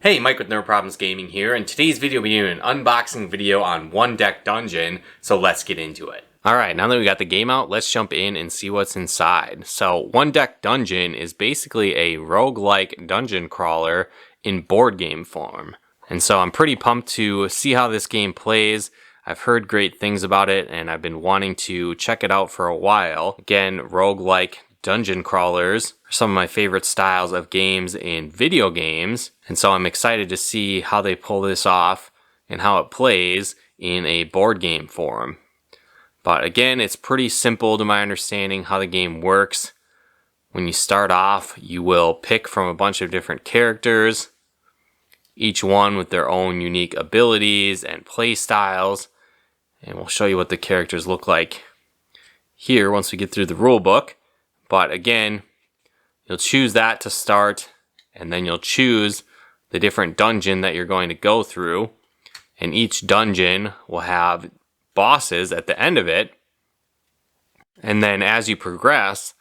Hey, Mike with Nerd Problems Gaming here, and today's video will be an unboxing video on One Deck Dungeon, so let's get into it. Alright, now that we got the game out, let's jump in and see what's inside. So, One Deck Dungeon is basically a roguelike dungeon crawler in board game form. And so I'm pretty pumped to see how this game plays. I've heard great things about it, and I've been wanting to check it out for a while. Again, roguelike dungeon crawlers are some of my favorite styles of games in video games, and so I'm excited to see how they pull this off and how it plays in a board game form. But again, it's pretty simple to my understanding how the game works. When you start off, you will pick from a bunch of different characters, each one with their own unique abilities and play styles, and we'll show you what the characters look like here once we get through the rule book. But again, you'll choose that to start, and then you'll choose the different dungeon that you're going to go through, and each dungeon will have bosses at the end of it. And then as you progress,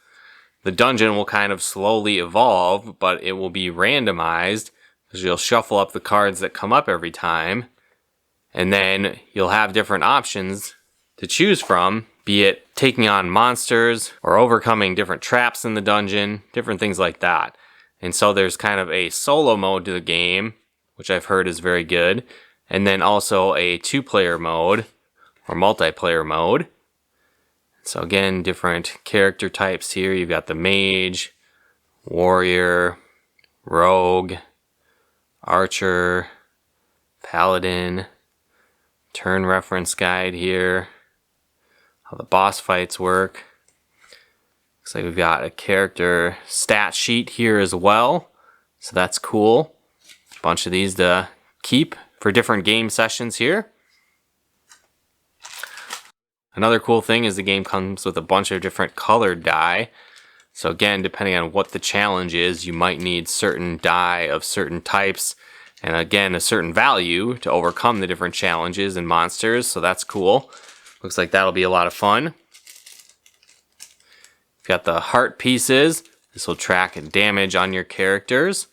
the dungeon will kind of slowly evolve, but it will be randomized because you'll shuffle up the cards that come up every time, and then you'll have different options to choose from, be it taking on monsters or overcoming different traps in the dungeon, different things like that. And so there's kind of a solo mode to the game, which I've heard is very good, and then also a two-player mode or multiplayer mode. So again, different character types here. You've got the mage, warrior, rogue, archer, paladin, turn reference guide here, how the boss fights work. Looks like we've got a character stat sheet here as well, so that's cool. A bunch of these to keep for different game sessions here. Another cool thing is the game comes with a bunch of different colored die. So again, depending on what the challenge is, you might need certain die of certain types, and again, a certain value to overcome the different challenges and monsters, so that's cool. Looks like that'll be a lot of fun. You've got the heart pieces. This will track damage on your characters.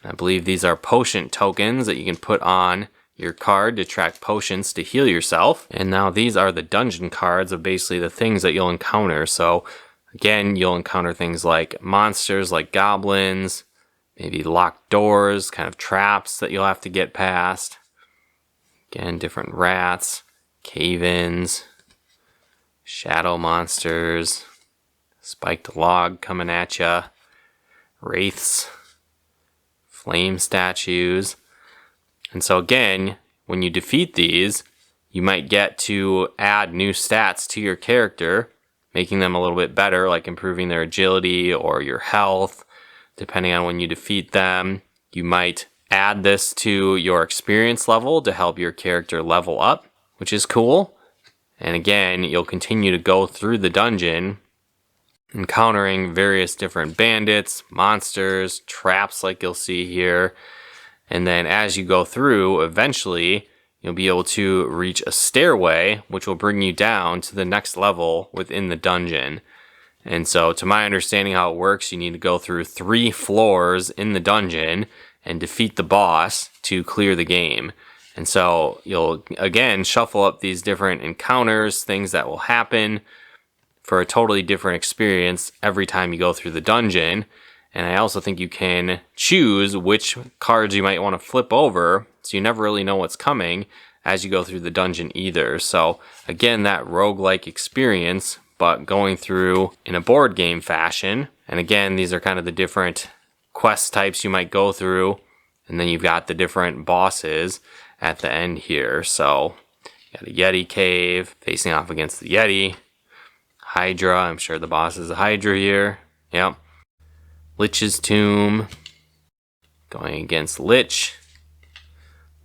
And I believe these are potion tokens that you can put on your card to track potions to heal yourself. And now these are the dungeon cards of basically the things that you'll encounter. So again, you'll encounter things like monsters like goblins, maybe locked doors, kind of traps that you'll have to get past. Again, different rats, cave-ins, shadow monsters, spiked log coming at ya, wraiths, flame statues. And so again, when you defeat these, you might get to add new stats to your character, making them a little bit better, like improving their agility or your health. Depending on when you defeat them, you might add this to your experience level to help your character level up, which is cool. And again, you'll continue to go through the dungeon, encountering various different bandits, monsters, traps like you'll see here. And then as you go through, eventually, you'll be able to reach a stairway, which will bring you down to the next level within the dungeon. And so, to my understanding how it works, you need to go through 3 floors in the dungeon and defeat the boss to clear the game. And so you'll again shuffle up these different encounters, things that will happen for a totally different experience every time you go through the dungeon. And I also think you can choose which cards you might want to flip over, so you never really know what's coming as you go through the dungeon either. So again, that roguelike experience, but going through in a board game fashion. And again, these are kind of the different quest types you might go through, and then you've got the different bosses at the end here. So you got a Yeti cave facing off against the Yeti, Hydra, I'm sure the boss is a Hydra here, yep. Lich's tomb going against Lich,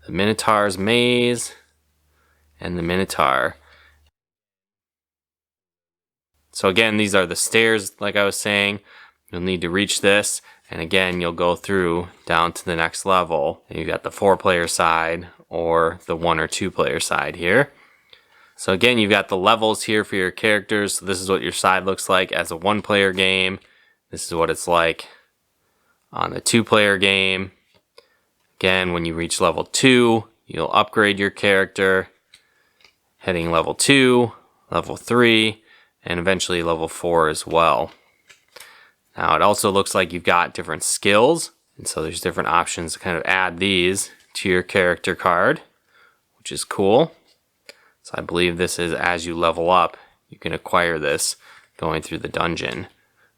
the Minotaur's maze, and the Minotaur. So again, these are the stairs, like I was saying. You'll need to reach this, and again, you'll go through down to the next level. And you've got the 4-player side or the 1 or 2-player side here. So again, you've got the levels here for your characters. So this is what your side looks like as a 1-player game. This is what it's like On the 2-player game, again, when you reach level 2, you'll upgrade your character, hitting level 2, level 3, and eventually level 4 as well. Now it also looks like you've got different skills, and so there's different options to kind of add these to your character card, which is cool. So I believe this is as you level up, you can acquire this going through the dungeon.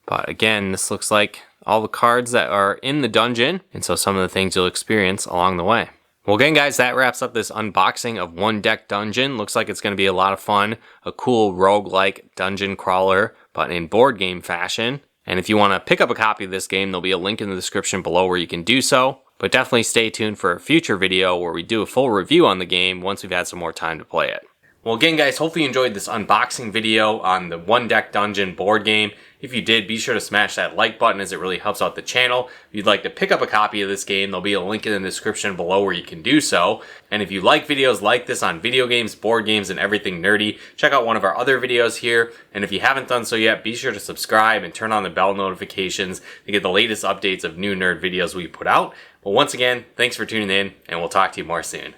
But again, this looks like all the cards that are in the dungeon, and so some of the things you'll experience along the way. Well, again, guys, that wraps up this unboxing of One Deck Dungeon. Looks like it's going to be a lot of fun, a cool roguelike dungeon crawler, but in board game fashion. And if you want to pick up a copy of this game, there'll be a link in the description below where you can do so. But definitely stay tuned for a future video where we do a full review on the game once we've had some more time to play it. Well, again, guys, hopefully you enjoyed this unboxing video on the One Deck Dungeon board game. If you did, be sure to smash that like button as it really helps out the channel. If you'd like to pick up a copy of this game, there'll be a link in the description below where you can do so. And if you like videos like this on video games, board games, and everything nerdy, check out one of our other videos here. And if you haven't done so yet, be sure to subscribe and turn on the bell notifications to get the latest updates of new nerd videos we put out. Well, once again, thanks for tuning in, and we'll talk to you more soon.